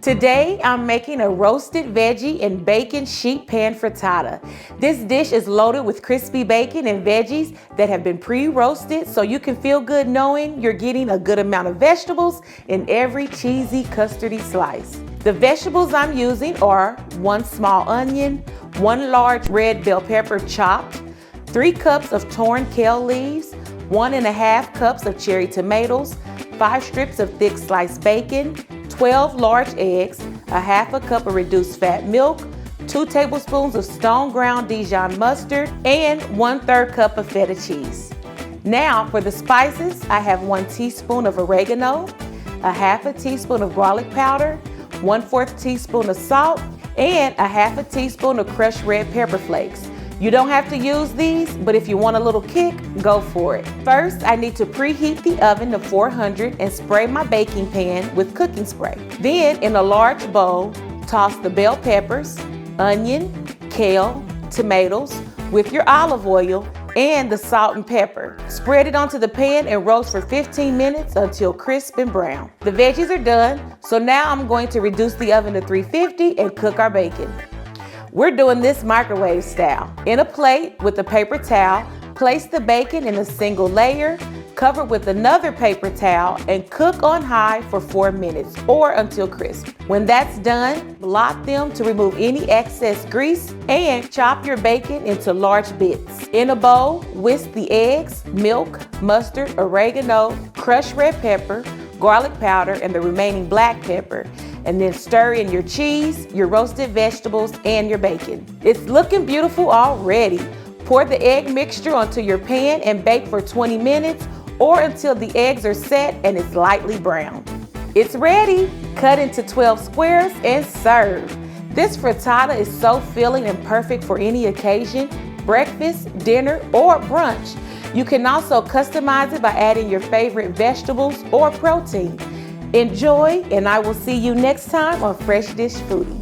Today, I'm making a roasted veggie and bacon sheet pan frittata. This dish is loaded with crispy bacon and veggies that have been pre-roasted so you can feel good knowing you're getting a good amount of vegetables in every cheesy, custardy slice. The vegetables I'm using are 1 small onion, 1 large red bell pepper chopped, 3 cups of torn kale leaves, 1½ cups of cherry tomatoes, 5 strips of thick sliced bacon, 12 large eggs, 1/2 cup of reduced fat milk, 2 tablespoons of stone ground Dijon mustard, and 1/3 cup of feta cheese. Now for the spices, I have 1 teaspoon of oregano, 1/2 teaspoon of garlic powder, 1/4 teaspoon of salt, and 1/2 teaspoon of crushed red pepper flakes. You don't have to use these, but if you want a little kick, go for it. First, I need to preheat the oven to 400 and spray my baking pan with cooking spray. Then, in a large bowl, toss the bell peppers, onion, kale, tomatoes with your olive oil and the salt and pepper. Spread it onto the pan and roast for 15 minutes until crisp and brown. The veggies are done, so now I'm going to reduce the oven to 350 and cook our bacon. We're doing this microwave style. In a plate with a paper towel, place the bacon in a single layer, cover with another paper towel, and cook on high for 4 minutes or until crisp. When that's done, blot them to remove any excess grease and chop your bacon into large bits. In a bowl, whisk the eggs, milk, mustard, oregano, crushed red pepper, garlic powder, and the remaining black pepper, and then stir in your cheese, your roasted vegetables, and your bacon. It's looking beautiful already. Pour the egg mixture onto your pan and bake for 20 minutes or until the eggs are set and it's lightly browned. It's ready. Cut into 12 squares and serve. This frittata is so filling and perfect for any occasion, breakfast, dinner, or brunch. You can also customize it by adding your favorite vegetables or protein. Enjoy, and I will see you next time on Fresh Dish Foodie.